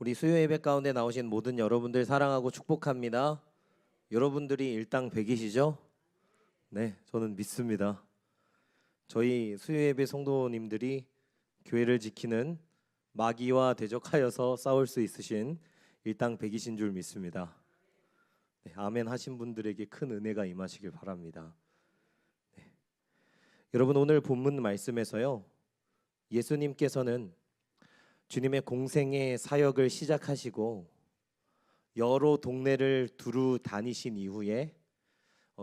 우리 수요 예배 가운데 나오신 모든 여러분들 사랑하고 축복합니다. 여러분들이 일당백이시죠? 네, 저는 믿습니다. 저희 수요 예배 성도님들이 교회를 지키는 마귀와 대적하여서 싸울 수 있으신 일당백이신 줄 믿습니다. 네, 아멘 하신 분들에게 큰 은혜가 임하시길 바랍니다. 네. 여러분, 오늘 본문 말씀에서요, 예수님께서는 주님의 공생의 사역을 시작하시고 여러 동네를 두루 다니신 이후에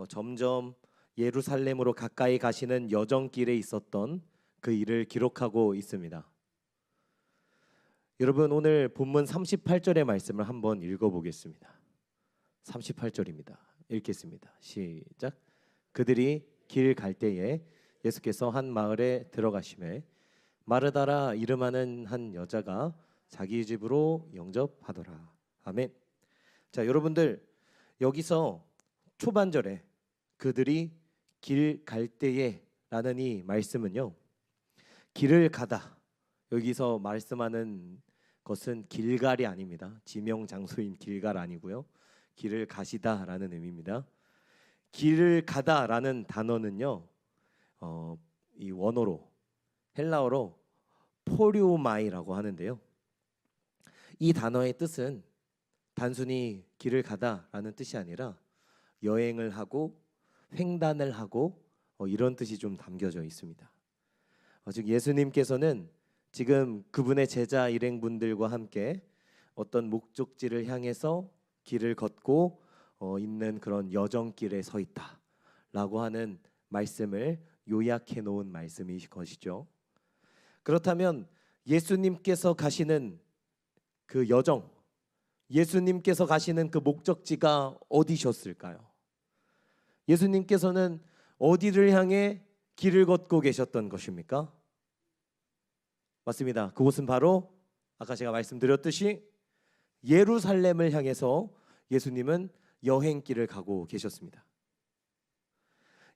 점점 예루살렘으로 가까이 가시는 여정길에 있었던 그 일을 기록하고 있습니다. 여러분, 오늘 본문 38절의 말씀을 한번 읽어보겠습니다. 38절입니다. 읽겠습니다. 시작. 그들이 길 갈 때에 예수께서 한 마을에 들어가시매 마르다라 이름하는 한 여자가 자기 집으로 영접하더라. 아멘. 자, 여러분들, 여기서 초반절에 그들이 길 갈 때에 라는 이 말씀은요, 길을 가다, 여기서 말씀하는 것은 길갈이 아닙니다. 지명 장소인 길갈 아니고요, 길을 가시다 라는 의미입니다. 길을 가다 라는 단어는요, 이 원어로 헬라어로 포리오마이라고 하는데요, 이 단어의 뜻은 단순히 길을 가다라는 뜻이 아니라 여행을 하고 횡단을 하고 이런 뜻이 좀 담겨져 있습니다. 즉 예수님께서는 지금 그분의 제자 일행분들과 함께 어떤 목적지를 향해서 길을 걷고 있는 그런 여정길에 서 있다라고 하는 말씀을 요약해 놓은 말씀이 것이죠. 그렇다면 예수님께서 가시는 그 여정, 예수님께서 가시는 그 목적지가 어디셨을까요? 예수님께서는 어디를 향해 길을 걷고 계셨던 것입니까? 맞습니다. 그곳은 바로 아까 제가 말씀드렸듯이 예루살렘을 향해서 예수님은 여행길을 가고 계셨습니다.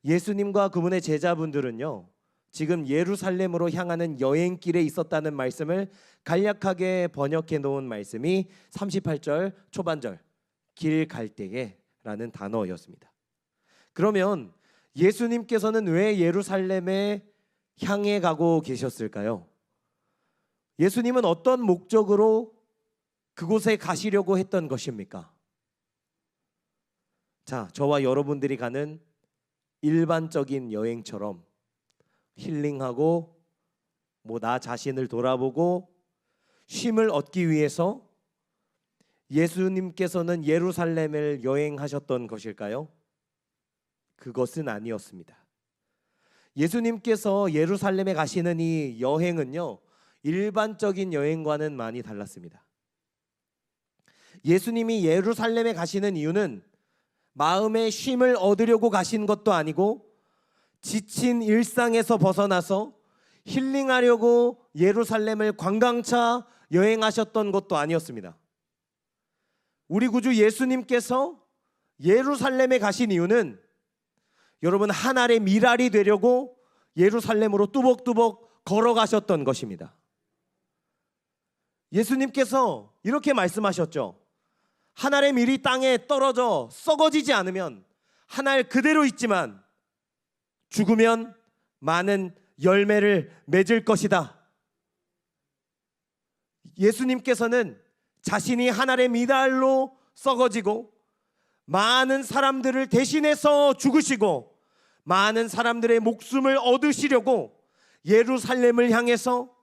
예수님과 그분의 제자분들은요, 지금 예루살렘으로 향하는 여행길에 있었다는 말씀을 간략하게 번역해 놓은 말씀이 38절 초반절 길 갈 때에 라는 단어였습니다. 그러면 예수님께서는 왜 예루살렘에 향해 가고 계셨을까요? 예수님은 어떤 목적으로 그곳에 가시려고 했던 것입니까? 자, 저와 여러분들이 가는 일반적인 여행처럼 힐링하고 나 자신을 돌아보고 쉼을 얻기 위해서 예수님께서는 예루살렘을 여행하셨던 것일까요? 그것은 아니었습니다. 예수님께서 예루살렘에 가시는 이 여행은요, 일반적인 여행과는 많이 달랐습니다. 예수님이 예루살렘에 가시는 이유는 마음의 쉼을 얻으려고 가신 것도 아니고 지친 일상에서 벗어나서 힐링하려고 예루살렘을 관광차 여행하셨던 것도 아니었습니다. 우리 구주 예수님께서 예루살렘에 가신 이유는 여러분, 하늘의 미랄이 되려고 예루살렘으로 뚜벅뚜벅 걸어가셨던 것입니다. 예수님께서 이렇게 말씀하셨죠. 하늘의 밀이 땅에 떨어져 썩어지지 않으면 하늘 그대로 있지만 죽으면 많은 열매를 맺을 것이다. 예수님께서는 자신이 하늘의 미랄로 썩어지고 많은 사람들을 대신해서 죽으시고 많은 사람들의 목숨을 얻으시려고 예루살렘을 향해서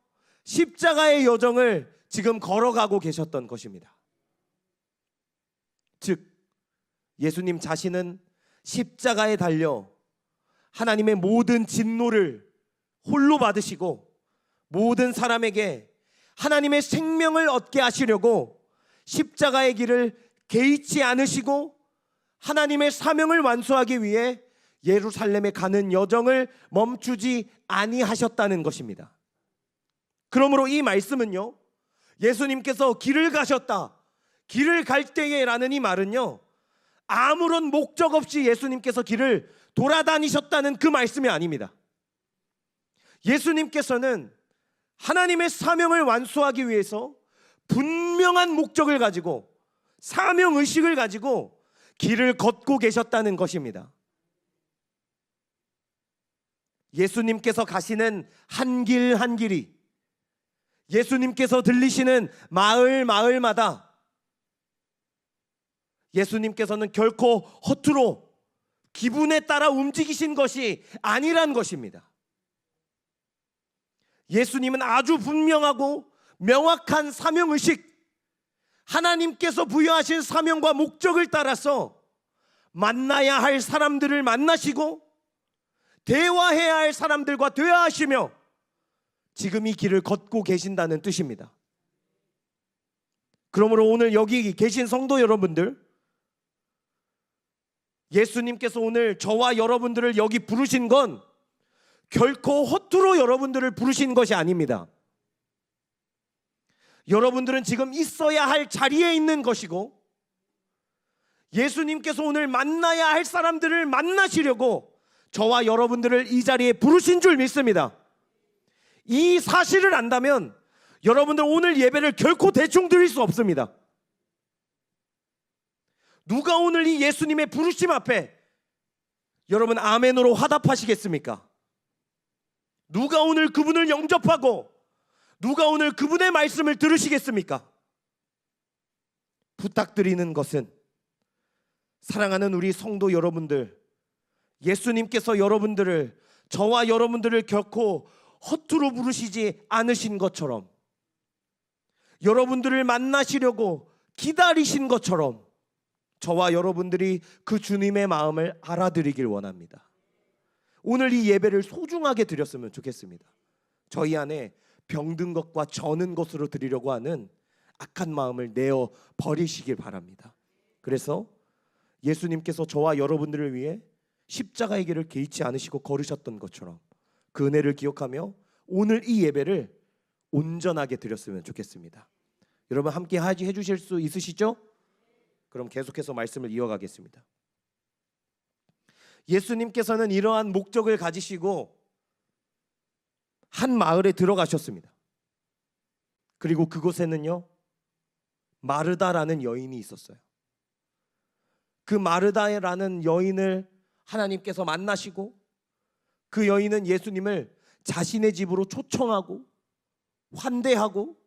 십자가의 여정을 지금 걸어가고 계셨던 것입니다. 즉 예수님 자신은 십자가에 달려 하나님의 모든 진노를 홀로 받으시고 모든 사람에게 하나님의 생명을 얻게 하시려고 십자가의 길을 개의치 않으시고 하나님의 사명을 완수하기 위해 예루살렘에 가는 여정을 멈추지 아니하셨다는 것입니다. 그러므로 이 말씀은요, 예수님께서 길을 가셨다, 길을 갈 때에 라는 이 말은요, 아무런 목적 없이 예수님께서 길을 돌아다니셨다는 그 말씀이 아닙니다. 예수님께서는 하나님의 사명을 완수하기 위해서 분명한 목적을 가지고 사명의식을 가지고 길을 걷고 계셨다는 것입니다. 예수님께서 가시는 한 길 한 길이, 예수님께서 들리시는 마을마다 예수님께서는 결코 허투루 기분에 따라 움직이신 것이 아니란 것입니다. 예수님은 아주 분명하고 명확한 사명의식, 하나님께서 부여하신 사명과 목적을 따라서 만나야 할 사람들을 만나시고 대화해야 할 사람들과 대화하시며 지금 이 길을 걷고 계신다는 뜻입니다. 그러므로 오늘 여기 계신 성도 여러분들, 예수님께서 오늘 저와 여러분들을 여기 부르신 건 결코 허투루 여러분들을 부르신 것이 아닙니다. 여러분들은 지금 있어야 할 자리에 있는 것이고, 예수님께서 오늘 만나야 할 사람들을 만나시려고 저와 여러분들을 이 자리에 부르신 줄 믿습니다. 이 사실을 안다면 여러분들 오늘 예배를 결코 대충 드릴 수 없습니다. 누가 오늘 이 예수님의 부르심 앞에 여러분 아멘으로 화답하시겠습니까? 누가 오늘 그분을 영접하고 누가 오늘 그분의 말씀을 들으시겠습니까? 부탁드리는 것은 사랑하는 우리 성도 여러분들, 예수님께서 여러분들을, 저와 여러분들을 결코 허투루 부르시지 않으신 것처럼, 여러분들을 만나시려고 기다리신 것처럼 저와 여러분들이 그 주님의 마음을 알아드리길 원합니다. 오늘 이 예배를 소중하게 드렸으면 좋겠습니다. 저희 안에 병든 것과 저는 것으로 드리려고 하는 악한 마음을 내어 버리시길 바랍니다. 그래서 예수님께서 저와 여러분들을 위해 십자가의 길을 개의치 않으시고 걸으셨던 것처럼 그 은혜를 기억하며 오늘 이 예배를 온전하게 드렸으면 좋겠습니다. 여러분 함께 해주실 수 있으시죠? 그럼 계속해서 말씀을 이어가겠습니다. 예수님께서는 이러한 목적을 가지시고 한 마을에 들어가셨습니다. 그리고 그곳에는요, 마르다라는 여인이 있었어요. 그 마르다라는 여인을 하나님께서 만나시고 그 여인은 예수님을 자신의 집으로 초청하고 환대하고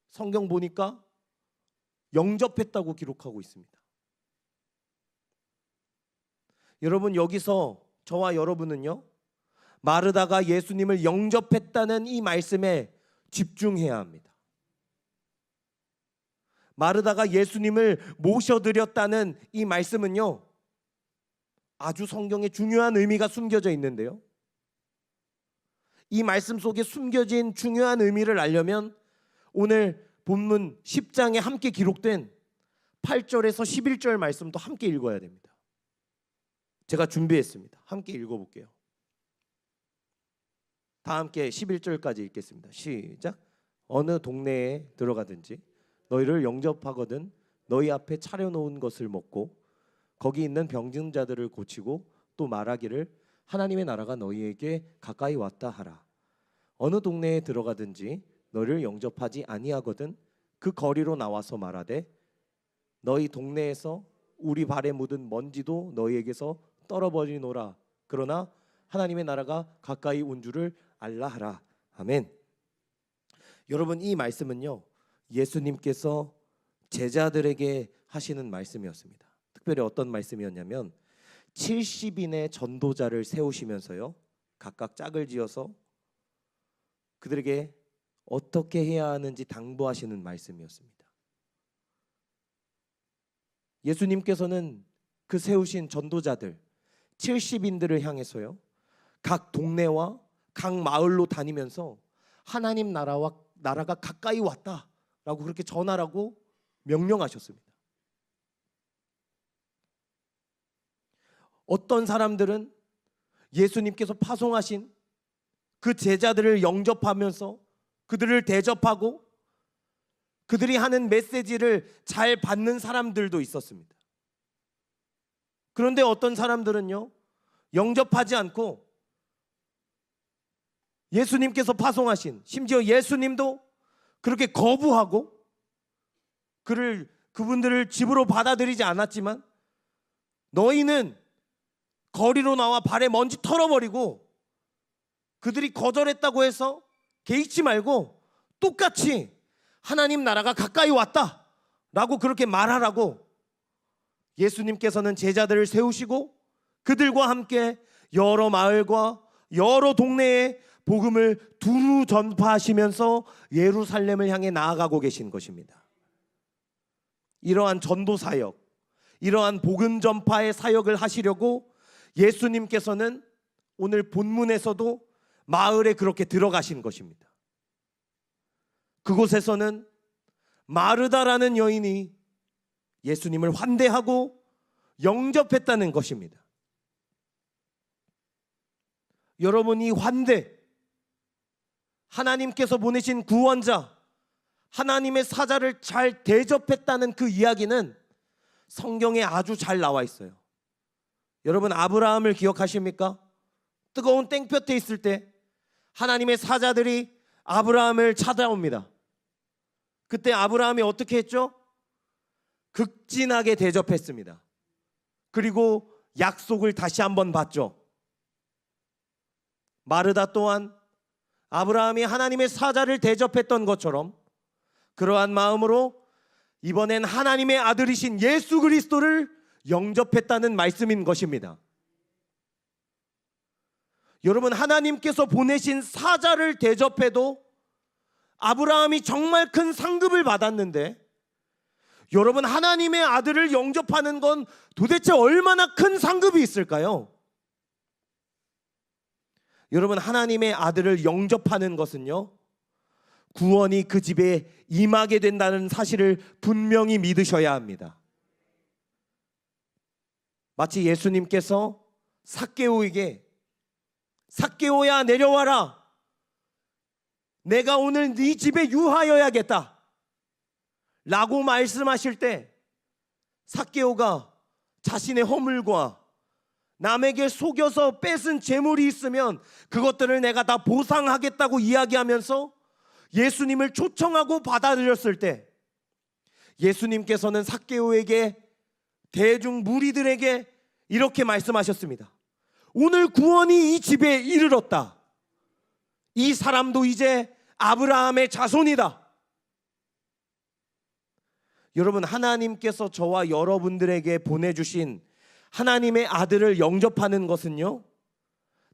성경 보니까 영접했다고 기록하고 있습니다. 여러분 여기서 저와 여러분은요, 마르다가 예수님을 영접했다는 이 말씀에 집중해야 합니다. 마르다가 예수님을 모셔드렸다는 이 말씀은요, 아주 성경에 중요한 의미가 숨겨져 있는데요, 이 말씀 속에 숨겨진 중요한 의미를 알려면 오늘 본문 10장에 함께 기록된 8절에서 11절 말씀도 함께 읽어야 됩니다. 제가 준비했습니다. 함께 읽어볼게요. 다 함께 11절까지 읽겠습니다. 시작. 어느 동네에 들어가든지 너희를 영접하거든 너희 앞에 차려놓은 것을 먹고 거기 있는 병든 자들을 고치고 또 말하기를 하나님의 나라가 너희에게 가까이 왔다 하라. 어느 동네에 들어가든지 너희를 영접하지 아니하거든 그 거리로 나와서 말하되 너희 동네에서 우리 발에 묻은 먼지도 너희에게서 떨어버리노라. 그러나 하나님의 나라가 가까이 온 줄을 알라 하라. 아멘. 여러분 이 말씀은요, 예수님께서 제자들에게 하시는 말씀이었습니다. 특별히 어떤 말씀이었냐면 70인의 전도자를 세우시면서요, 각각 짝을 지어서 그들에게 어떻게 해야 하는지 당부하시는 말씀이었습니다. 예수님께서는 그 세우신 전도자들 70인들을 향해서요, 각 동네와 각 마을로 다니면서 하나님 나라가 가까이 왔다라고 그렇게 전하라고 명령하셨습니다. 어떤 사람들은 예수님께서 파송하신 그 제자들을 영접하면서 그들을 대접하고 그들이 하는 메시지를 잘 받는 사람들도 있었습니다. 그런데 어떤 사람들은요, 영접하지 않고 예수님께서 파송하신, 심지어 예수님도 그렇게 거부하고 그분들을 집으로 받아들이지 않았지만 너희는 거리로 나와 발에 먼지 털어버리고 그들이 거절했다고 해서 개의치 말고 똑같이 하나님 나라가 가까이 왔다 라고 그렇게 말하라고 예수님께서는 제자들을 세우시고 그들과 함께 여러 마을과 여러 동네에 복음을 두루 전파하시면서 예루살렘을 향해 나아가고 계신 것입니다. 이러한 전도 사역, 이러한 복음 전파의 사역을 하시려고 예수님께서는 오늘 본문에서도 마을에 그렇게 들어가신 것입니다. 그곳에서는 마르다라는 여인이 예수님을 환대하고 영접했다는 것입니다. 여러분, 이 환대, 하나님께서 보내신 구원자, 하나님의 사자를 잘 대접했다는 그 이야기는 성경에 아주 잘 나와 있어요. 여러분, 아브라함을 기억하십니까? 뜨거운 땡볕에 있을 때 하나님의 사자들이 아브라함을 찾아옵니다. 그때 아브라함이 어떻게 했죠? 극진하게 대접했습니다. 그리고 약속을 다시 한번 받죠. 마르다 또한 아브라함이 하나님의 사자를 대접했던 것처럼 그러한 마음으로 이번엔 하나님의 아들이신 예수 그리스도를 영접했다는 말씀인 것입니다. 여러분, 하나님께서 보내신 사자를 대접해도 아브라함이 정말 큰 상급을 받았는데 여러분, 하나님의 아들을 영접하는 건 도대체 얼마나 큰 상급이 있을까요? 여러분, 하나님의 아들을 영접하는 것은요, 구원이 그 집에 임하게 된다는 사실을 분명히 믿으셔야 합니다. 마치 예수님께서 삭개오에게 삭개오야 내려와라, 내가 오늘 네 집에 유하여야겠다 라고 말씀하실 때 삭개오가 자신의 허물과 남에게 속여서 뺏은 재물이 있으면 그것들을 내가 다 보상하겠다고 이야기하면서 예수님을 초청하고 받아들였을 때 예수님께서는 삭개오에게, 대중 무리들에게 이렇게 말씀하셨습니다. 오늘 구원이 이 집에 이르렀다. 이 사람도 이제 아브라함의 자손이다. 여러분, 하나님께서 저와 여러분들에게 보내주신 하나님의 아들을 영접하는 것은요,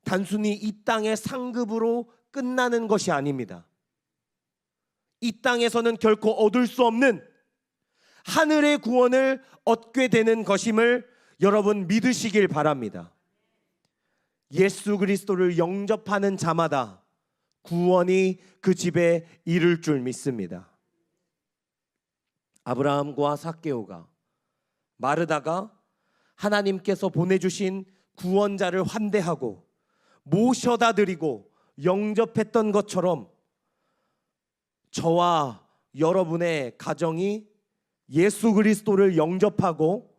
단순히 이 땅의 상급으로 끝나는 것이 아닙니다. 이 땅에서는 결코 얻을 수 없는 하늘의 구원을 얻게 되는 것임을 여러분 믿으시길 바랍니다. 예수 그리스도를 영접하는 자마다 구원이 그 집에 이를 줄 믿습니다. 아브라함과 삭개오가, 마르다가 하나님께서 보내주신 구원자를 환대하고 모셔다 드리고 영접했던 것처럼 저와 여러분의 가정이 예수 그리스도를 영접하고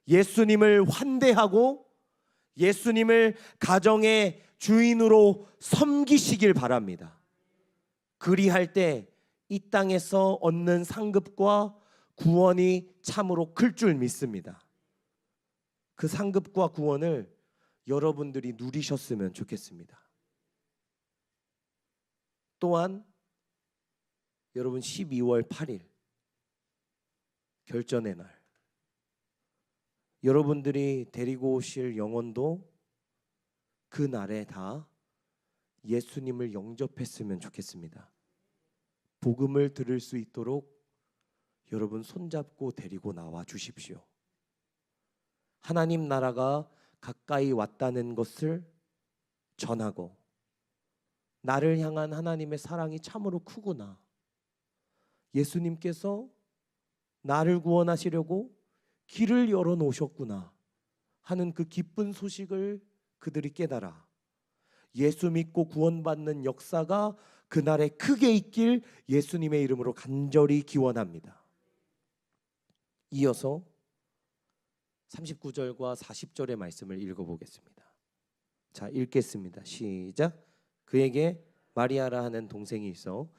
예수님을 환대하고 예수님을 가정의 주인으로 섬기시길 바랍니다. 그리할 때 이 땅에서 얻는 상급과 구원이 참으로 클 줄 믿습니다. 그 상급과 구원을 여러분들이 누리셨으면 좋겠습니다. 또한 여러분, 12월 8일 결전의 날, 여러분들이 데리고 오실 영혼도 그 날에 다 예수님을 영접했으면 좋겠습니다. 복음을 들을 수 있도록 여러분 손잡고 데리고 나와 주십시오. 하나님 나라가 가까이 왔다는 것을 전하고 나를 향한 하나님의 사랑이 참으로 크구나, 예수님께서 나를 구원하시려고 길을 열어놓으셨구나 하는 그 기쁜 소식을 그들이 깨달아 예수 믿고 구원받는 역사가 그날에 크게 있길 예수님의 이름으로 간절히 기원합니다. 이어서 39절과 40절의 말씀을 읽어보겠습니다. 자, 읽겠습니다. 시작. 그에게 마리아라 하는 동생이 있어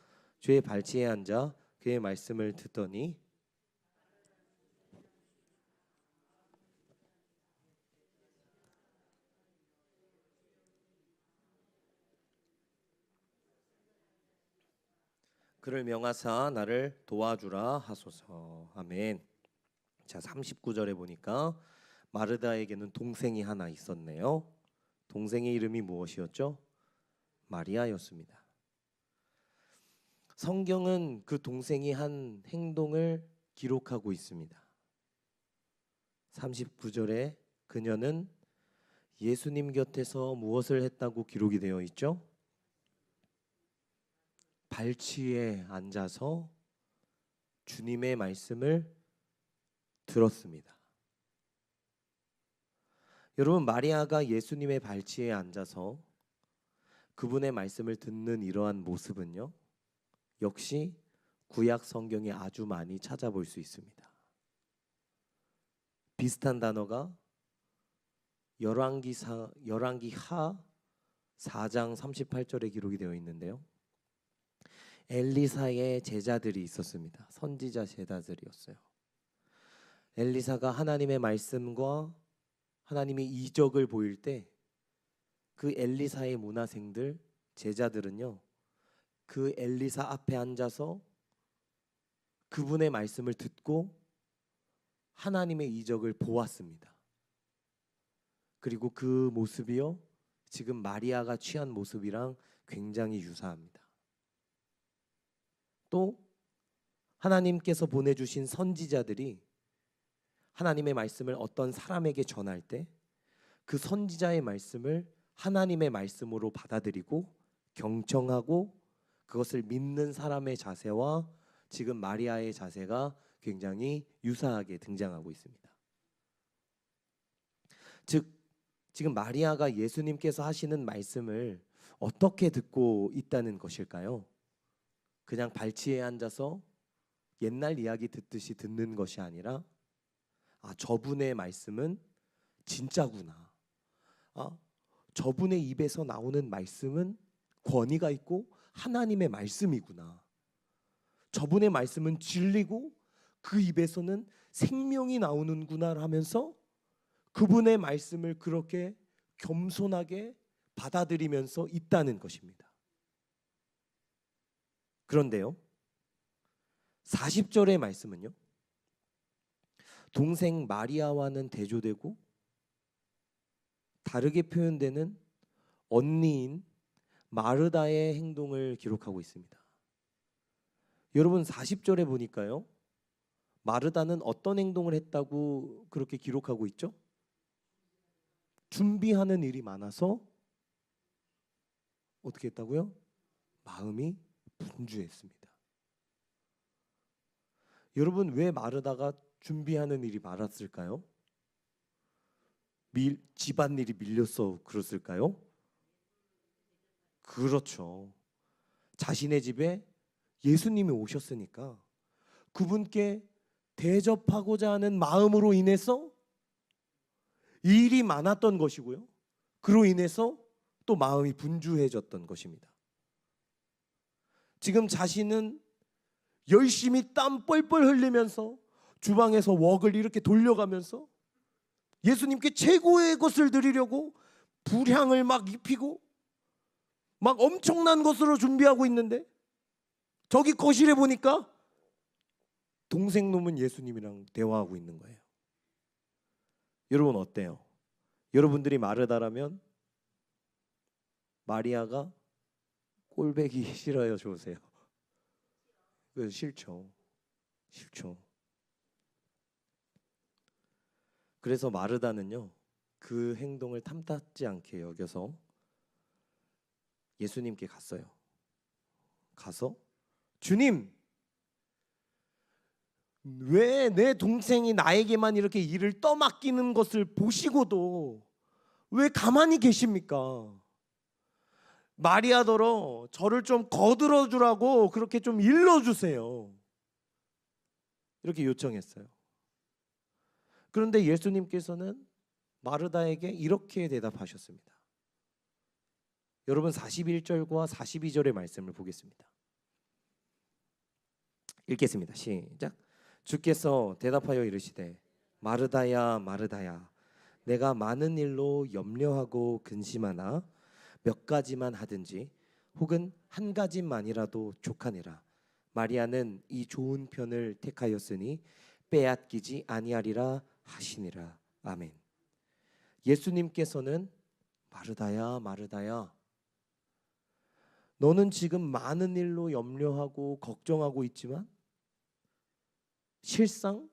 주의 발치에 앉아 그의 말씀을 듣더니 그를 명하사 나를 도와주라 하소서. 아멘. 자, 39절에 보니까 마르다에게는 동생이 하나 있었네요. 동생의 이름이 무엇이었죠? 마리아였습니다. 성경은 그 동생이 한 행동을 기록하고 있습니다. 39절에 그녀는 예수님 곁에서 무엇을 했다고 기록이 되어 있죠? 발치에 앉아서 주님의 말씀을 들었습니다. 여러분, 마리아가 예수님의 발치에 앉아서 그분의 말씀을 듣는 이러한 모습은요, 역시 구약 성경에 아주 많이 찾아볼 수 있습니다. 비슷한 단어가 열왕기 하 4장 38절에 기록이 되어 있는데요. 엘리사의 제자들이 있었습니다. 선지자 제자들이었어요. 엘리사가 하나님의 말씀과 하나님의 이적을 보일 때 그 엘리사의 문화생들 제자들은요, 그 엘리사 앞에 앉아서 그분의 말씀을 듣고 하나님의 이적을 보았습니다. 그리고 그 모습이요, 지금 마리아가 취한 모습이랑 굉장히 유사합니다. 또 하나님께서 보내주신 선지자들이 하나님의 말씀을 어떤 사람에게 전할 때 그 선지자의 말씀을 하나님의 말씀으로 받아들이고 경청하고 그것을 믿는 사람의 자세와 지금 마리아의 자세가 굉장히 유사하게 등장하고 있습니다. 즉, 지금 마리아가 예수님께서 하시는 말씀을 어떻게 듣고 있다는 것일까요? 그냥 발치에 앉아서 옛날 이야기 듣듯이 듣는 것이 아니라, 저분의 말씀은 진짜구나. 저분의 입에서 나오는 말씀은 권위가 있고 하나님의 말씀이구나. 저분의 말씀은 진리고 그 입에서는 생명이 나오는구나 하면서 그분의 말씀을 그렇게 겸손하게 받아들이면서 있다는 것입니다. 그런데요, 40절의 말씀은요, 동생 마리아와는 대조되고 다르게 표현되는 언니인 마르다의 행동을 기록하고 있습니다. 여러분, 40절에 보니까요, 마르다는 어떤 행동을 했다고 그렇게 기록하고 있죠? 준비하는 일이 많아서 어떻게 했다고요? 마음이 분주했습니다. 여러분, 왜 마르다가 준비하는 일이 많았을까요? 집안일이 밀려서 그랬을까요? 그렇죠. 자신의 집에 예수님이 오셨으니까 그분께 대접하고자 하는 마음으로 인해서 일이 많았던 것이고요, 그로 인해서 또 마음이 분주해졌던 것입니다. 지금 자신은 열심히 땀 뻘뻘 흘리면서 주방에서 웍을 이렇게 돌려가면서 예수님께 최고의 것을 드리려고 불향을 막 입히고 막 엄청난 것으로 준비하고 있는데, 저기 거실에 보니까 동생 놈은 예수님이랑 대화하고 있는 거예요. 여러분 어때요? 여러분들이 마르다라면 마리아가 꼴배기 싫어요, 좋으세요? 싫죠. 그래서 마르다는요, 그 행동을 탐탁지 않게 여겨서 예수님께 갔어요. 가서, 주님, 왜 내 동생이 나에게만 이렇게 일을 떠맡기는 것을 보시고도 왜 가만히 계십니까? 마리아더러 저를 좀 거들어 주라고 그렇게 좀 일러주세요. 이렇게 요청했어요. 그런데 예수님께서는 마르다에게 이렇게 대답하셨습니다. 여러분, 41절과 42절의 말씀을 보겠습니다. 읽겠습니다. 시작. 주께서 대답하여 이르시되, 마르다야 마르다야, 내가 많은 일로 염려하고 근심하나 몇 가지만 하든지 혹은 한 가지만이라도 족하니라. 마리아는 이 좋은 편을 택하였으니 빼앗기지 아니하리라 하시니라. 아멘. 예수님께서는 마르다야 마르다야, 너는 지금 많은 일로 염려하고 걱정하고 있지만 실상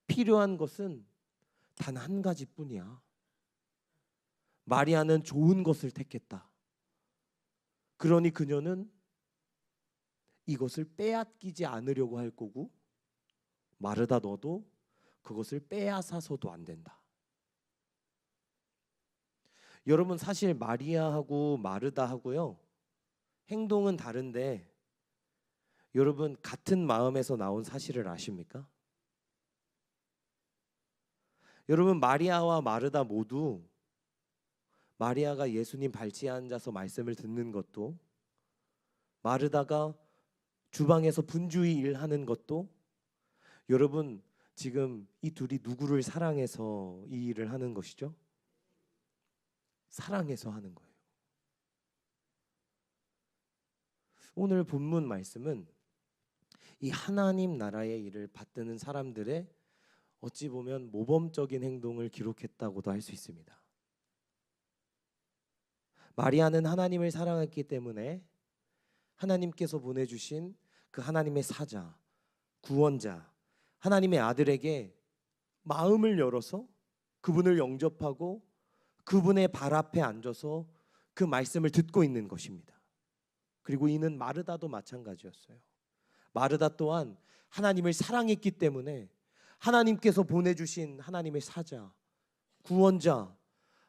필요한 것은 단 한 가지뿐이야. 마리아는 좋은 것을 택했다. 그러니 그녀는 이것을 빼앗기지 않으려고 할 거고, 마르다 너도 그것을 빼앗아서도 안 된다. 여러분, 사실 마리아하고 마르다하고요, 행동은 다른데 여러분 같은 마음에서 나온 사실을 아십니까? 여러분, 마리아와 마르다 모두 마리아가 예수님 발치에 앉아서 말씀을 듣는 것도, 마르다가 주방에서 분주히 일하는 것도, 여러분 지금 이 둘이 누구를 사랑해서 이 일을 하는 것이죠? 사랑해서 하는 거예요. 오늘 본문 말씀은 이 하나님 나라의 일을 받드는 사람들의 어찌 보면 모범적인 행동을 기록했다고도 할 수 있습니다. 마리아는 하나님을 사랑했기 때문에 하나님께서 보내주신 그 하나님의 사자, 구원자, 하나님의 아들에게 마음을 열어서 그분을 영접하고 그분의 발 앞에 앉아서 그 말씀을 듣고 있는 것입니다. 그리고 이는 마르다도 마찬가지였어요. 마르다 또한 하나님을 사랑했기 때문에 하나님께서 보내주신 하나님의 사자, 구원자,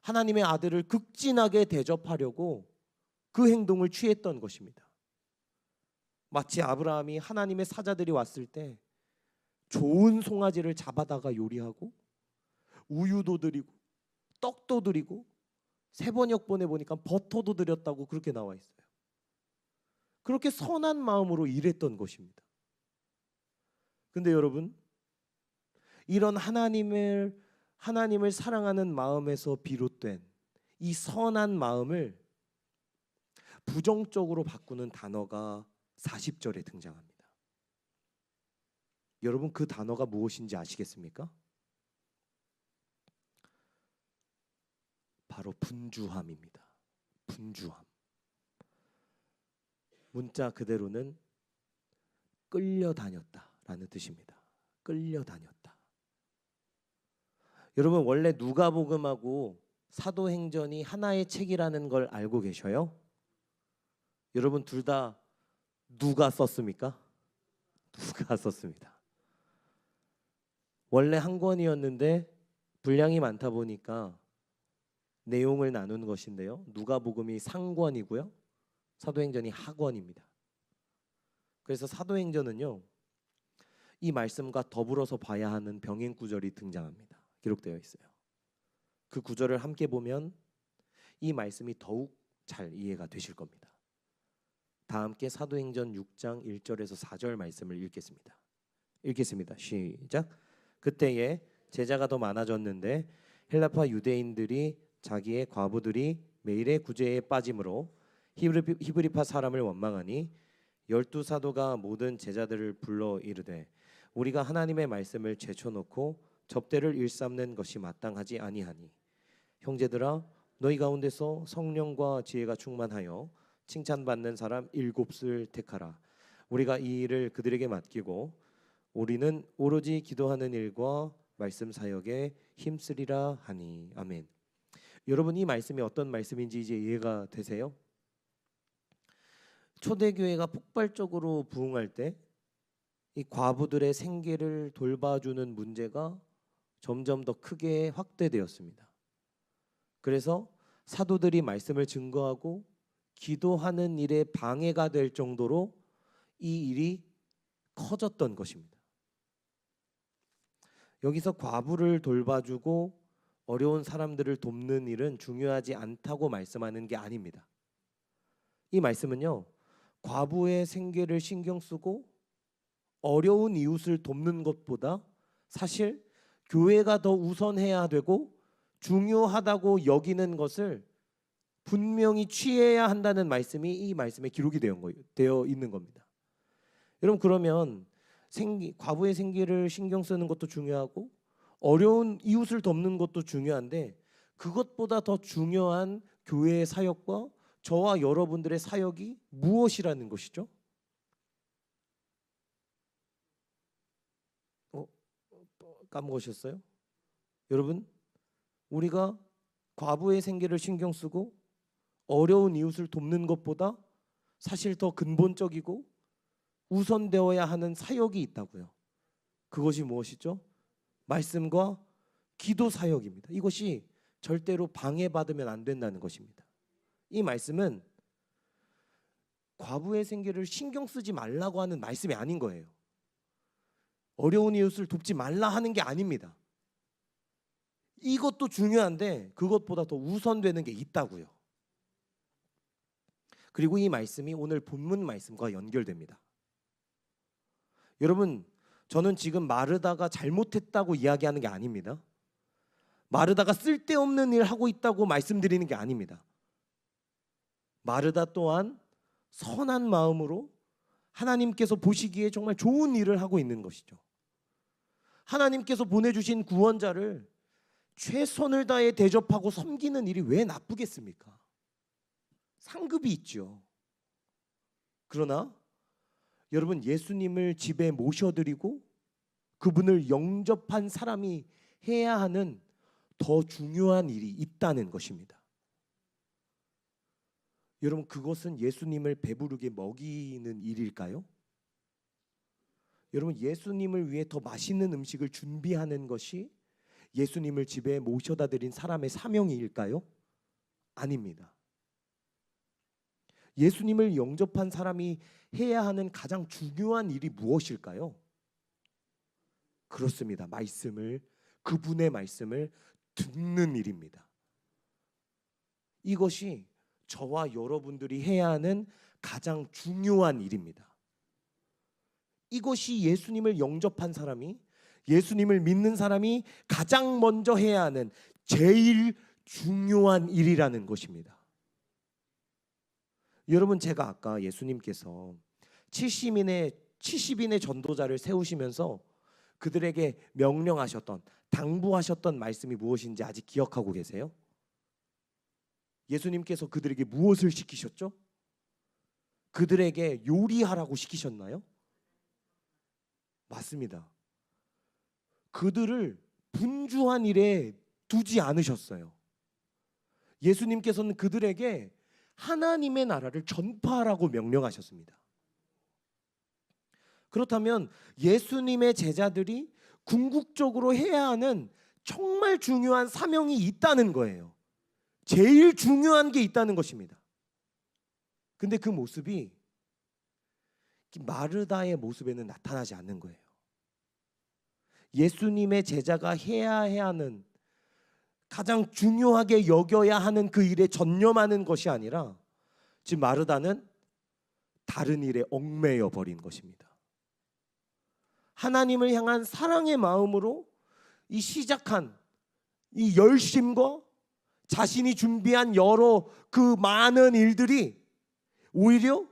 하나님의 아들을 극진하게 대접하려고 그 행동을 취했던 것입니다. 마치 아브라함이 하나님의 사자들이 왔을 때 좋은 송아지를 잡아다가 요리하고 우유도 드리고 떡도 드리고, 세 번역본에 보니까 버터도 드렸다고 그렇게 나와 있어요. 그렇게 선한 마음으로 일했던 것입니다. 근데 여러분, 이런 하나님을 사랑하는 마음에서 비롯된 이 선한 마음을 부정적으로 바꾸는 단어가 40절에 등장합니다. 여러분, 그 단어가 무엇인지 아시겠습니까? 바로 분주함입니다. 분주함. 문자 그대로는 끌려다녔다라는 뜻입니다. 끌려다녔다. 여러분, 원래 누가복음하고 사도행전이 하나의 책이라는 걸 알고 계셔요? 여러분, 둘 다 누가 썼습니까? 누가 썼습니다. 원래 한 권이었는데 분량이 많다 보니까 내용을 나눈 것인데요, 누가복음이 상권이고요, 사도행전이 하권입니다. 그래서 사도행전은요, 이 말씀과 더불어서 봐야 하는 병행 구절이 등장합니다. 기록되어 있어요. 그 구절을 함께 보면 이 말씀이 더욱 잘 이해가 되실 겁니다. 다 함께 사도행전 6장 1절에서 4절 말씀을 읽겠습니다. 시작. 그때에 제자가 더 많아졌는데 헬라파 유대인들이 자기의 과부들이 매일의 구제에 빠짐으로 히브리파 사람을 원망하니 12사도가 모든 제자들을 불러 이르되 우리가 하나님의 말씀을 제쳐놓고 접대를 일삼는 것이 마땅하지 아니하니 형제들아, 너희 가운데서 성령과 지혜가 충만하여 칭찬받는 사람 7을 택하라. 우리가 이 일을 그들에게 맡기고 우리는 오로지 기도하는 일과 말씀 사역에 힘쓰리라 하니. 아멘. 여러분, 이 말씀이 어떤 말씀인지 이제 이해가 되세요? 초대교회가 폭발적으로 부흥할 때 이 과부들의 생계를 돌봐주는 문제가 점점 더 크게 확대되었습니다. 그래서 사도들이 말씀을 증거하고 기도하는 일에 방해가 될 정도로 이 일이 커졌던 것입니다. 여기서 과부를 돌봐주고 어려운 사람들을 돕는 일은 중요하지 않다고 말씀하는 게 아닙니다. 이 말씀은요, 과부의 생계를 신경 쓰고 어려운 이웃을 돕는 것보다 사실 교회가 더 우선해야 되고 중요하다고 여기는 것을 분명히 취해야 한다는 말씀이 이 말씀에 기록이 되어 있는 겁니다. 여러분 그러면 과부의 생계를 신경 쓰는 것도 중요하고 어려운 이웃을 돕는 것도 중요한데 그것보다 더 중요한 교회의 사역과 저와 여러분들의 사역이 무엇이라는 것이죠? 까먹으셨어요? 여러분, 우리가 과부의 생계를 신경 쓰고 어려운 이웃을 돕는 것보다 사실 더 근본적이고 우선되어야 하는 사역이 있다고요. 그것이 무엇이죠? 말씀과 기도 사역입니다. 이것이 절대로 방해받으면 안 된다는 것입니다. 이 말씀은 과부의 생계를 신경 쓰지 말라고 하는 말씀이 아닌 거예요. 어려운 이웃을 돕지 말라 하는 게 아닙니다. 이것도 중요한데 그것보다 더 우선되는 게 있다고요. 그리고 이 말씀이 오늘 본문 말씀과 연결됩니다. 여러분, 저는 지금 마르다가 잘못했다고 이야기하는 게 아닙니다. 마르다가 쓸데없는 일 하고 있다고 말씀드리는 게 아닙니다. 마르다 또한 선한 마음으로 하나님께서 보시기에 정말 좋은 일을 하고 있는 것이죠. 하나님께서 보내주신 구원자를 최선을 다해 대접하고 섬기는 일이 왜 나쁘겠습니까? 상급이 있죠. 그러나 여러분, 예수님을 집에 모셔드리고 그분을 영접한 사람이 해야 하는 더 중요한 일이 있다는 것입니다. 여러분, 그것은 예수님을 배부르게 먹이는 일일까요? 여러분, 예수님을 위해 더 맛있는 음식을 준비하는 것이 예수님을 집에 모셔다 드린 사람의 사명일까요? 아닙니다. 예수님을 영접한 사람이 해야 하는 가장 중요한 일이 무엇일까요? 그렇습니다. 그분의 말씀을 듣는 일입니다. 이것이 저와 여러분들이 해야 하는 가장 중요한 일입니다. 이것이 예수님을 영접한 사람이, 예수님을 믿는 사람이 가장 먼저 해야 하는 제일 중요한 일이라는 것입니다. 여러분, 제가 아까 예수님께서 70인의 전도자를 세우시면서 그들에게 명령하셨던, 당부하셨던 말씀이 무엇인지 아직 기억하고 계세요? 예수님께서 그들에게 무엇을 시키셨죠? 그들에게 요리하라고 시키셨나요? 맞습니다. 그들을 분주한 일에 두지 않으셨어요. 예수님께서는 그들에게 하나님의 나라를 전파하라고 명령하셨습니다. 그렇다면 예수님의 제자들이 궁극적으로 해야 하는 정말 중요한 사명이 있다는 거예요. 제일 중요한 게 있다는 것입니다. 근데 그 모습이 마르다의 모습에는 나타나지 않는 거예요. 예수님의 제자가 해야 하는, 가장 중요하게 여겨야 하는 그 일에 전념하는 것이 아니라 지금 마르다는 다른 일에 얽매여 버린 것입니다. 하나님을 향한 사랑의 마음으로 시작한 이 열심과 자신이 준비한 여러 그 많은 일들이 오히려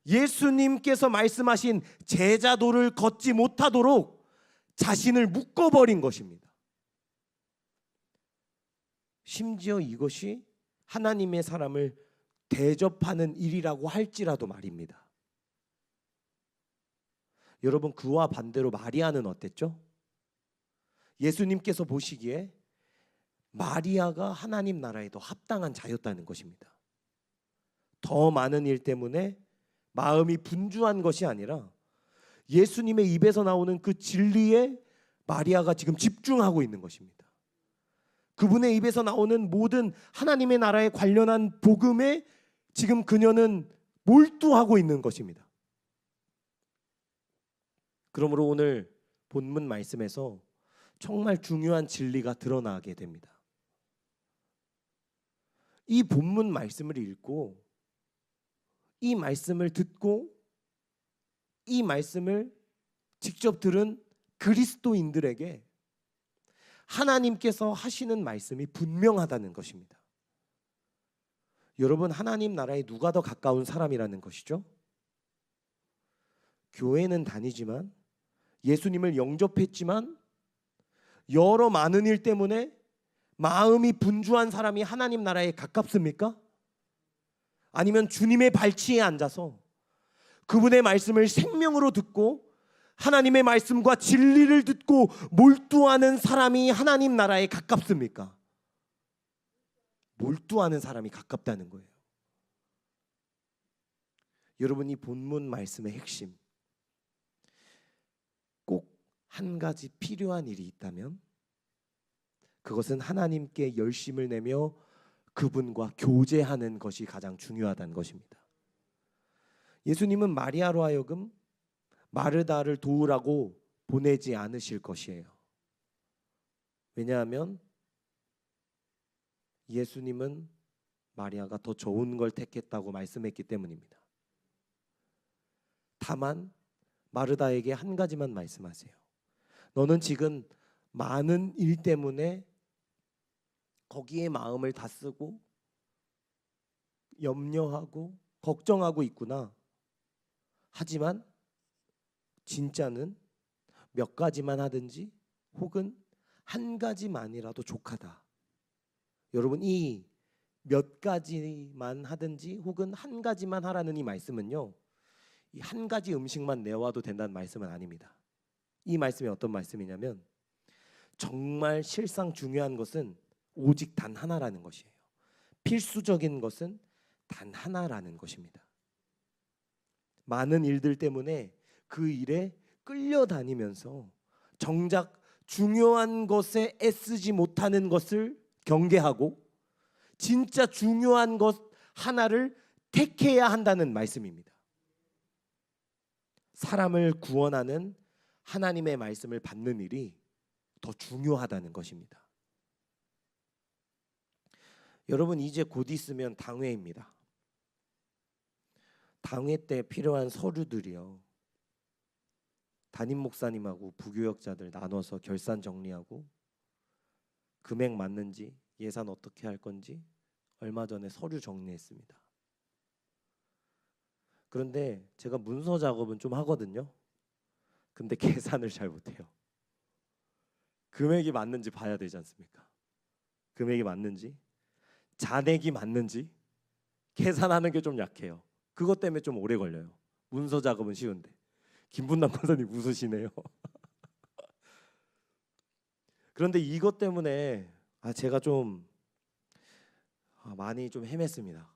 예수님께서 말씀하신 제자도를 걷지 못하도록 자신을 묶어버린 것입니다. 심지어 이것이 하나님의 사람을 대접하는 일이라고 할지라도 말입니다. 여러분, 그와 반대로 마리아는 어땠죠? 예수님께서 보시기에 마리아가 하나님 나라에 더 합당한 자였다는 것입니다. 더 많은 일 때문에 마음이 분주한 것이 아니라 예수님의 입에서 나오는 그 진리에 마리아가 지금 집중하고 있는 것입니다. 그분의 입에서 나오는 모든 하나님의 나라에 관련한 복음에 지금 그녀는 몰두하고 있는 것입니다. 그러므로 오늘 본문 말씀에서 정말 중요한 진리가 드러나게 됩니다. 이 본문 말씀을 읽고 이 말씀을 듣고 이 말씀을 직접 들은 그리스도인들에게 하나님께서 하시는 말씀이 분명하다는 것입니다. 여러분, 하나님 나라에 누가 더 가까운 사람이라는 것이죠? 교회는 다니지만 예수님을 영접했지만 여러 많은 일 때문에 마음이 분주한 사람이 하나님 나라에 가깝습니까? 아니면 주님의 발치에 앉아서 그분의 말씀을 생명으로 듣고 하나님의 말씀과 진리를 듣고 몰두하는 사람이 하나님 나라에 가깝습니까? 몰두하는 사람이 가깝다는 거예요. 여러분, 이 본문 말씀의 핵심, 꼭 한 가지 필요한 일이 있다면 그것은 하나님께 열심을 내며 그분과 교제하는 것이 가장 중요하다는 것입니다. 예수님은 마리아로 하여금 마르다를 도우라고 보내지 않으실 것이에요. 왜냐하면 예수님은 마리아가 더 좋은 걸 택했다고 말씀했기 때문입니다. 다만 마르다에게 한 가지만 말씀하세요. 너는 지금 많은 일 때문에 거기에 마음을 다 쓰고 염려하고 걱정하고 있구나. 하지만 진짜는 몇 가지만 하든지 혹은 한 가지만이라도 족하다. 여러분, 이 몇 가지만 하든지 혹은 한 가지만 하라는 이 말씀은요, 이 한 가지 음식만 내와도 된다는 말씀은 아닙니다. 이 말씀이 어떤 말씀이냐면 정말 실상 중요한 것은 오직 단 하나라는 것이에요. 필수적인 것은 단 하나라는 것입니다. 많은 일들 때문에 그 일에 끌려다니면서 정작 중요한 것에 애쓰지 못하는 것을 경계하고 진짜 중요한 것 하나를 택해야 한다는 말씀입니다. 사람을 구원하는 하나님의 말씀을 받는 일이 더 중요하다는 것입니다. 여러분, 이제 곧 있으면 당회입니다. 당회 때 필요한 서류들이요, 담임 목사님하고 부교역자들 나눠서 결산 정리하고 금액 맞는지 예산 어떻게 할 건지 얼마 전에 서류 정리했습니다. 그런데 제가 문서 작업은 좀 하거든요. 근데 계산을 잘 못해요. 금액이 맞는지 봐야 되지 않습니까? 금액이 맞는지, 잔액이 맞는지 계산하는 게 좀 약해요. 그것 때문에 좀 오래 걸려요. 문서 작업은 쉬운데. 김분남 권사님 웃으시네요. 그런데 이것 때문에 제가 좀 많이 좀 헤맸습니다.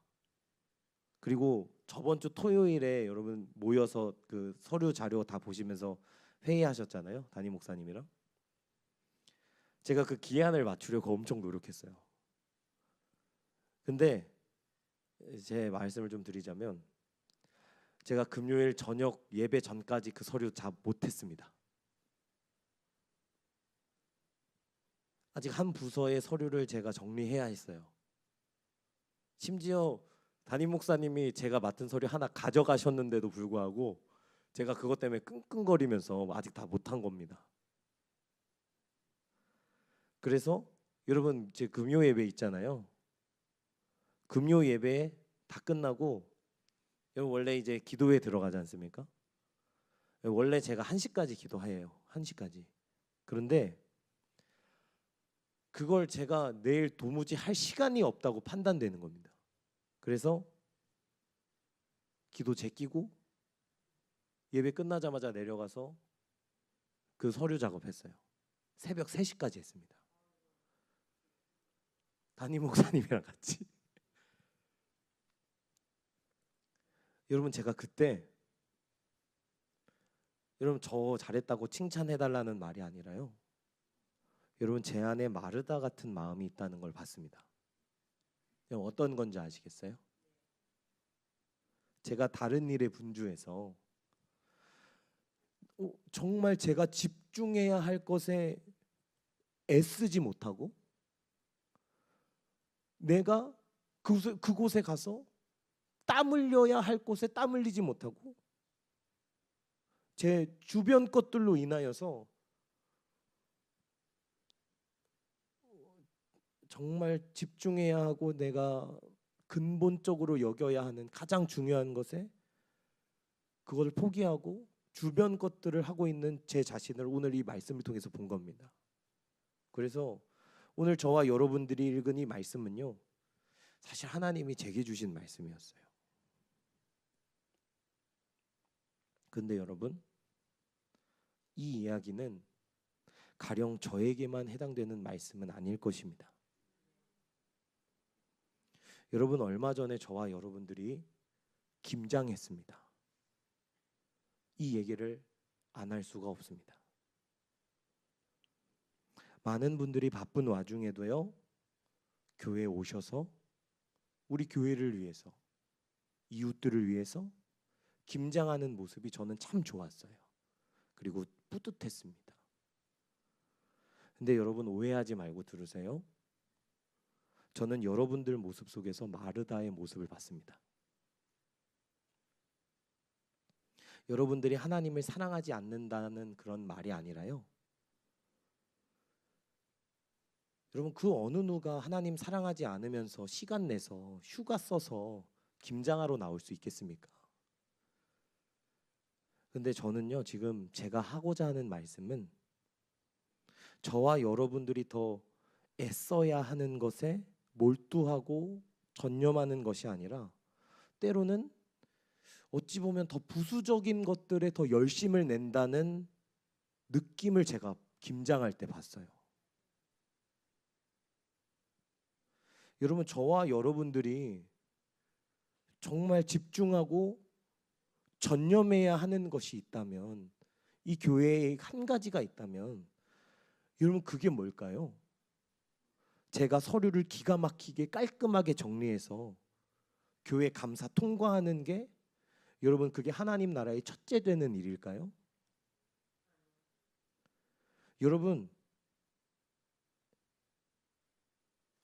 그리고 저번 주 토요일에 여러분 모여서 그 서류 자료 다 보시면서 회의하셨잖아요, 담임 목사님이랑. 제가 그 기한을 맞추려고 엄청 노력했어요. 근데 제 말씀을 좀 드리자면 제가 금요일 저녁 예배 전까지 그 서류 다 못했습니다. 아직 한 부서의 서류를 제가 정리해야 했어요. 심지어 담임 목사님이 제가 맡은 서류 하나 가져가셨는데도 불구하고 제가 그것 때문에 끙끙거리면서 아직 다 못한 겁니다. 그래서 여러분, 제 금요 예배 있잖아요. 금요 예배 다 끝나고 여러분 원래 이제 기도회 들어가지 않습니까? 원래 제가 1시까지 기도해요. 1시까지. 그런데 그걸 제가 내일 도무지 할 시간이 없다고 판단되는 겁니다. 그래서 기도 제끼고 예배 끝나자마자 내려가서 그 서류 작업했어요. 새벽 3시까지 했습니다. 담임 목사님이랑 같이. 여러분, 제가 그때 여러분 저 잘했다고 칭찬해달라는 말이 아니라요, 여러분 제 안에 마르다 같은 마음이 있다는 걸 봤습니다. 여러분, 어떤 건지 아시겠어요? 제가 다른 일에 분주해서 정말 제가 집중해야 할 것에 애쓰지 못하고 내가 그곳에 가서 땀 흘려야 할 곳에 땀 흘리지 못하고 제 주변 것들로 인하여서 정말 집중해야 하고 내가 근본적으로 여겨야 하는 가장 중요한 것에 그것을 포기하고 주변 것들을 하고 있는 제 자신을 오늘 이 말씀을 통해서 본 겁니다. 그래서 오늘 저와 여러분들이 읽은 이 말씀은요, 사실 하나님이 제게 주신 말씀이었어요. 근데 여러분, 이 이야기는 가령 저에게만 해당되는 말씀은 아닐 것입니다. 여러분, 얼마 전에 저와 여러분들이 김장했습니다. 이 얘기를 안 할 수가 없습니다. 많은 분들이 바쁜 와중에도요, 교회에 오셔서 우리 교회를 위해서, 이웃들을 위해서 김장하는 모습이 저는 참 좋았어요. 그리고 뿌듯했습니다. 근데 여러분, 오해하지 말고 들으세요. 저는 여러분들 모습 속에서 마르다의 모습을 봤습니다. 여러분들이 하나님을 사랑하지 않는다는 그런 말이 아니라요, 여러분, 그 어느 누가 하나님 사랑하지 않으면서 시간 내서 휴가 써서 김장하러 나올 수 있겠습니까? 근데 저는요, 지금 제가 하고자 하는 말씀은 저와 여러분들이 더 애써야 하는 것에 몰두하고 전념하는 것이 아니라 때로는 어찌 보면 더 부수적인 것들에 더 열심을 낸다는 느낌을 제가 김장할 때 봤어요. 여러분, 저와 여러분들이 정말 집중하고 전념해야 하는 것이 있다면, 이 교회에 한 가지가 있다면, 여러분, 그게 뭘까요? 제가 서류를 기가 막히게 깔끔하게 정리해서 교회 감사 통과하는 게, 여러분, 그게 하나님 나라의 첫째 되는 일일까요? 여러분,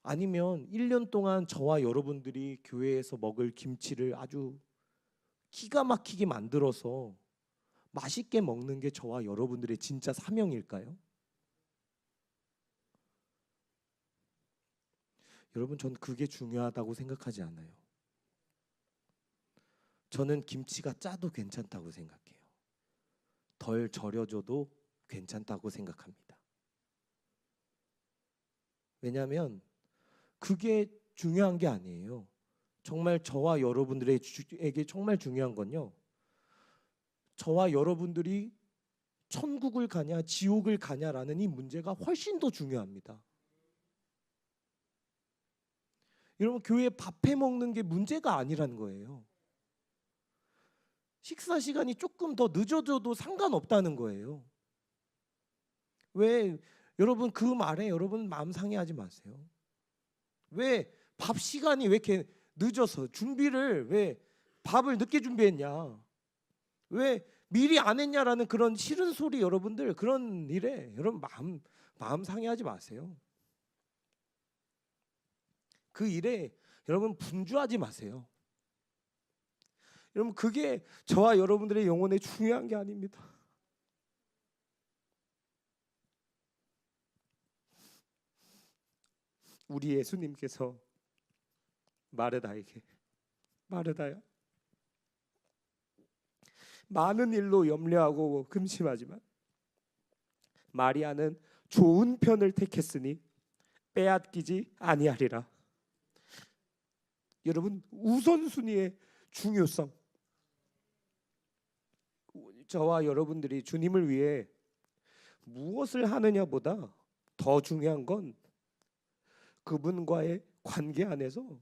아니면 1년 동안 저와 여러분들이 교회에서 먹을 김치를 아주 기가 막히게 만들어서 맛있게 먹는 게 저와 여러분들의 진짜 사명일까요? 여러분, 전 그게 중요하다고 생각하지 않아요. 저는 김치가 짜도 괜찮다고 생각해요. 덜 절여줘도 괜찮다고 생각합니다. 왜냐하면 그게 중요한 게 아니에요. 정말 저와 여러분들에게 정말 중요한 건요, 저와 여러분들이 천국을 가냐 지옥을 가냐라는 이 문제가 훨씬 더 중요합니다. 여러분, 교회에 밥해 먹는 게 문제가 아니라는 거예요. 식사 시간이 조금 더 늦어져도 상관없다는 거예요. 왜 여러분, 그 말에 여러분 마음 상해하지 마세요. 왜 밥 시간이 왜 이렇게 늦어서 준비를, 왜 밥을 늦게 준비했냐, 왜 미리 안 했냐라는 그런 싫은 소리, 여러분들 그런 일에 여러분 마음 상해하지 마세요. 그 일에 여러분 분주하지 마세요. 여러분, 그게 저와 여러분들의 영혼에 중요한 게 아닙니다. 우리 예수님께서 마르다에게, 마르다야, 많은 일로 염려하고 근심하지만 마리아는 좋은 편을 택했으니 빼앗기지 아니하리라. 여러분, 우선순위의 중요성, 저와 여러분들이 주님을 위해 무엇을 하느냐보다 더 중요한 건 그분과의 관계 안에서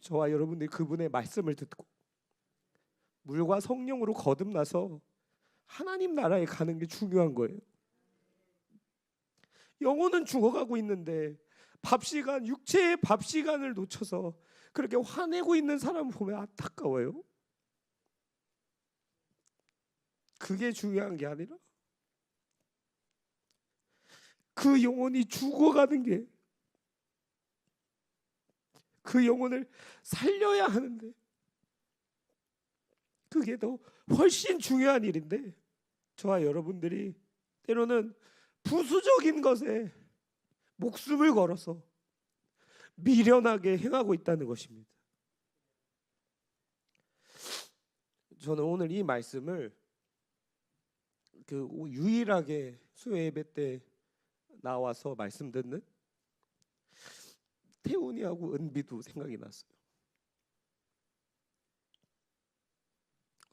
저와 여러분들이 그분의 말씀을 듣고 물과 성령으로 거듭나서 하나님 나라에 가는 게 중요한 거예요. 영혼은 죽어가고 있는데 밥 시간, 육체의 밥 시간을 놓쳐서 그렇게 화내고 있는 사람을 보면 안타까워요. 그게 중요한 게 아니라 그 영혼이 죽어가는 게, 그 영혼을 살려야 하는데 그게 더 훨씬 중요한 일인데 저와 여러분들이 때로는 부수적인 것에 목숨을 걸어서 미련하게 행하고 있다는 것입니다. 저는 오늘 이 말씀을 그 유일하게 수요 예배 때 나와서 말씀 듣는 태훈이하고 은비도 생각이 났어요.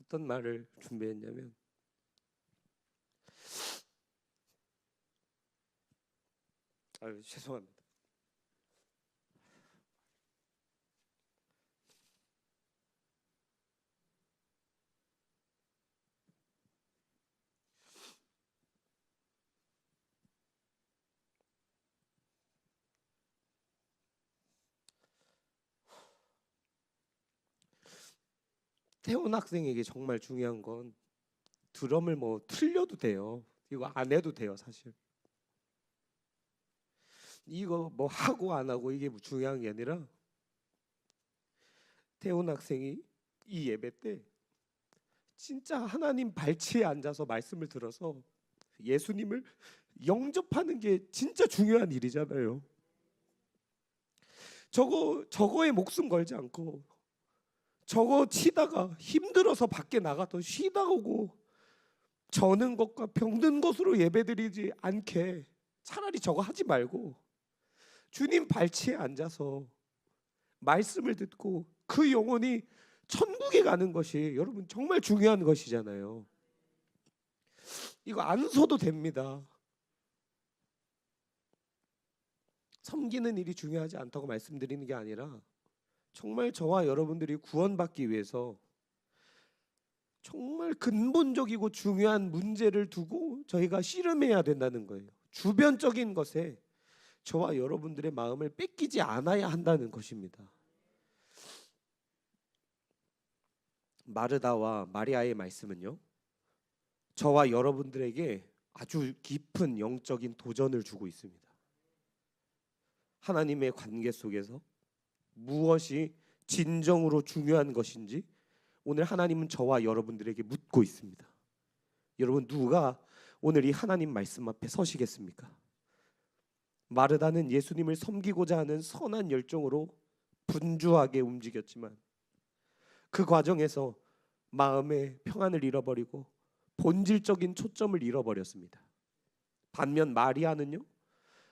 어떤 말을 준비했냐면, 죄송합니다. 태훈 학생에게 정말 중요한 건 드럼을 뭐 틀려도 돼요. 이거 안 해도 돼요, 사실. 이거 뭐 하고 안 하고 이게 뭐 중요한 게 아니라 태훈 학생이 이 예배 때 진짜 하나님 발치에 앉아서 말씀을 들어서 예수님을 영접하는 게 진짜 중요한 일이잖아요. 저거에 목숨 걸지 않고 저거 치다가 힘들어서 밖에 나가서 쉬다 오고 저는 것과 병든 것으로 예배드리지 않게 차라리 저거 하지 말고 주님 발치에 앉아서 말씀을 듣고 그 영혼이 천국에 가는 것이 여러분 정말 중요한 것이잖아요. 이거 안 서도 됩니다. 섬기는 일이 중요하지 않다고 말씀드리는 게 아니라 정말 저와 여러분들이 구원받기 위해서 정말 근본적이고 중요한 문제를 두고 저희가 씨름해야 된다는 거예요. 주변적인 것에 저와 여러분들의 마음을 뺏기지 않아야 한다는 것입니다. 마르다와 마리아의 말씀은요, 저와 여러분들에게 아주 깊은 영적인 도전을 주고 있습니다. 하나님의 관계 속에서 무엇이 진정으로 중요한 것인지 오늘 하나님은 저와 여러분들에게 묻고 있습니다. 여러분, 누가 오늘 이 하나님 말씀 앞에 서시겠습니까? 마르다는 예수님을 섬기고자 하는 선한 열정으로 분주하게 움직였지만 그 과정에서 마음의 평안을 잃어버리고 본질적인 초점을 잃어버렸습니다. 반면 마리아는요,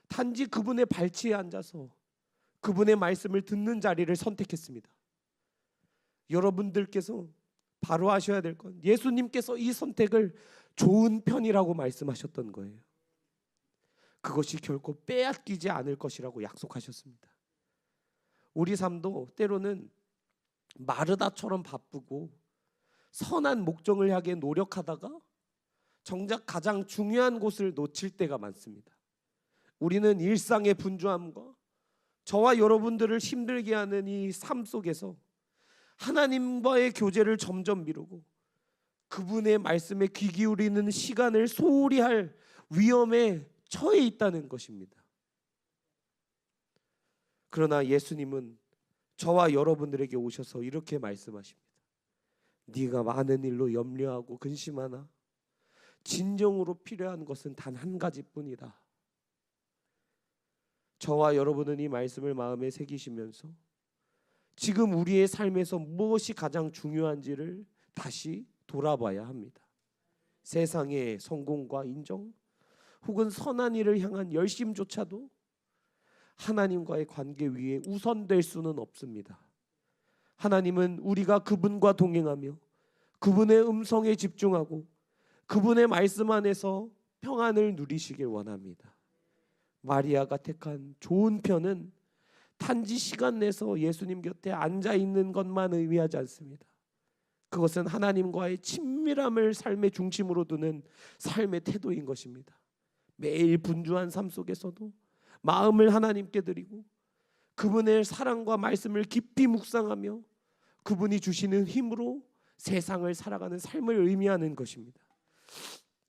단지 그분의 발치에 앉아서 그분의 말씀을 듣는 자리를 선택했습니다. 여러분들께서 바로 아셔야 될 건 예수님께서 이 선택을 좋은 편이라고 말씀하셨던 거예요. 그것이 결코 빼앗기지 않을 것이라고 약속하셨습니다. 우리 삶도 때로는 마르다처럼 바쁘고 선한 목적을 향해 노력하다가 정작 가장 중요한 곳을 놓칠 때가 많습니다. 우리는 일상의 분주함과 저와 여러분들을 힘들게 하는 이 삶 속에서 하나님과의 교제를 점점 미루고 그분의 말씀에 귀 기울이는 시간을 소홀히 할 위험에 처해 있다는 것입니다. 그러나 예수님은 저와 여러분들에게 오셔서 이렇게 말씀하십니다. 네가 많은 일로 염려하고 근심하나 진정으로 필요한 것은 단 한 가지뿐이다. 저와 여러분은 이 말씀을 마음에 새기시면서 지금 우리의 삶에서 무엇이 가장 중요한지를 다시 돌아봐야 합니다. 세상의 성공과 인정 혹은 선한 일을 향한 열심조차도 하나님과의 관계 위에 우선될 수는 없습니다. 하나님은 우리가 그분과 동행하며 그분의 음성에 집중하고 그분의 말씀 안에서 평안을 누리시길 원합니다. 마리아가 택한 좋은 편은 단지 시간 내서 예수님 곁에 앉아 있는 것만 의미하지 않습니다. 그것은 하나님과의 친밀함을 삶의 중심으로 두는 삶의 태도인 것입니다. 매일 분주한 삶 속에서도 마음을 하나님께 드리고 그분의 사랑과 말씀을 깊이 묵상하며 그분이 주시는 힘으로 세상을 살아가는 삶을 의미하는 것입니다.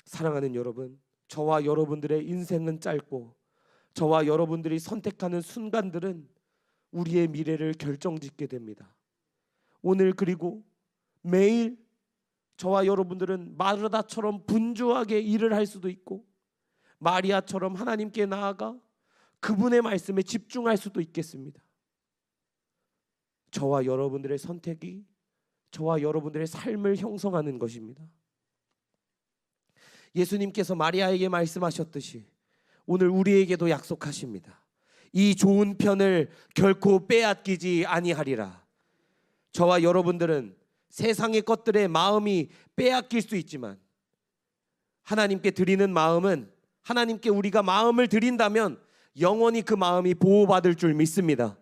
사랑하는 여러분, 저와 여러분들의 인생은 짧고 저와 여러분들이 선택하는 순간들은 우리의 미래를 결정짓게 됩니다. 오늘 그리고 매일 저와 여러분들은 마르다처럼 분주하게 일을 할 수도 있고 마리아처럼 하나님께 나아가 그분의 말씀에 집중할 수도 있겠습니다. 저와 여러분들의 선택이 저와 여러분들의 삶을 형성하는 것입니다. 예수님께서 마리아에게 말씀하셨듯이 오늘 우리에게도 약속하십니다. 이 좋은 편을 결코 빼앗기지 아니하리라. 저와 여러분들은 세상의 것들에 마음이 빼앗길 수 있지만 하나님께 드리는 마음은, 하나님께 우리가 마음을 드린다면 영원히 그 마음이 보호받을 줄 믿습니다.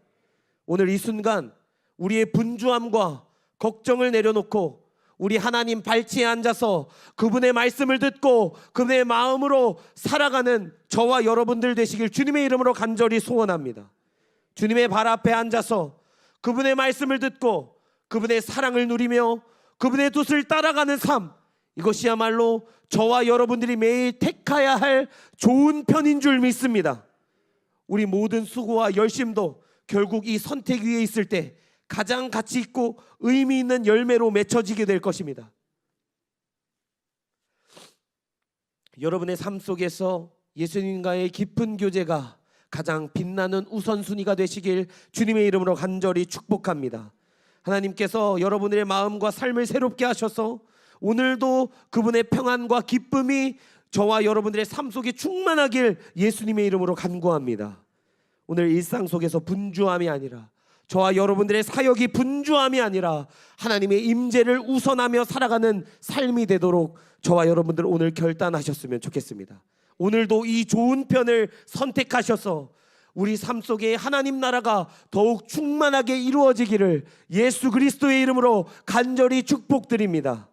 오늘 이 순간 우리의 분주함과 걱정을 내려놓고 우리 하나님 발치에 앉아서 그분의 말씀을 듣고 그분의 마음으로 살아가는 저와 여러분들 되시길 주님의 이름으로 간절히 소원합니다. 주님의 발 앞에 앉아서 그분의 말씀을 듣고 그분의 사랑을 누리며 그분의 뜻을 따라가는 삶, 이것이야말로 저와 여러분들이 매일 택해야 할 좋은 편인 줄 믿습니다. 우리 모든 수고와 열심도 결국 이 선택 위에 있을 때 가장 가치 있고 의미 있는 열매로 맺혀지게 될 것입니다. 여러분의 삶 속에서 예수님과의 깊은 교제가 가장 빛나는 우선순위가 되시길 주님의 이름으로 간절히 축복합니다. 하나님께서 여러분의 마음과 삶을 새롭게 하셔서 오늘도 그분의 평안과 기쁨이 저와 여러분들의 삶 속에 충만하길 예수님의 이름으로 간구합니다. 오늘 일상 속에서 분주함이 아니라, 저와 여러분들의 사역이 분주함이 아니라 하나님의 임재를 우선하며 살아가는 삶이 되도록 저와 여러분들 오늘 결단하셨으면 좋겠습니다. 오늘도 이 좋은 편을 선택하셔서 우리 삶 속에 하나님 나라가 더욱 충만하게 이루어지기를 예수 그리스도의 이름으로 간절히 축복드립니다.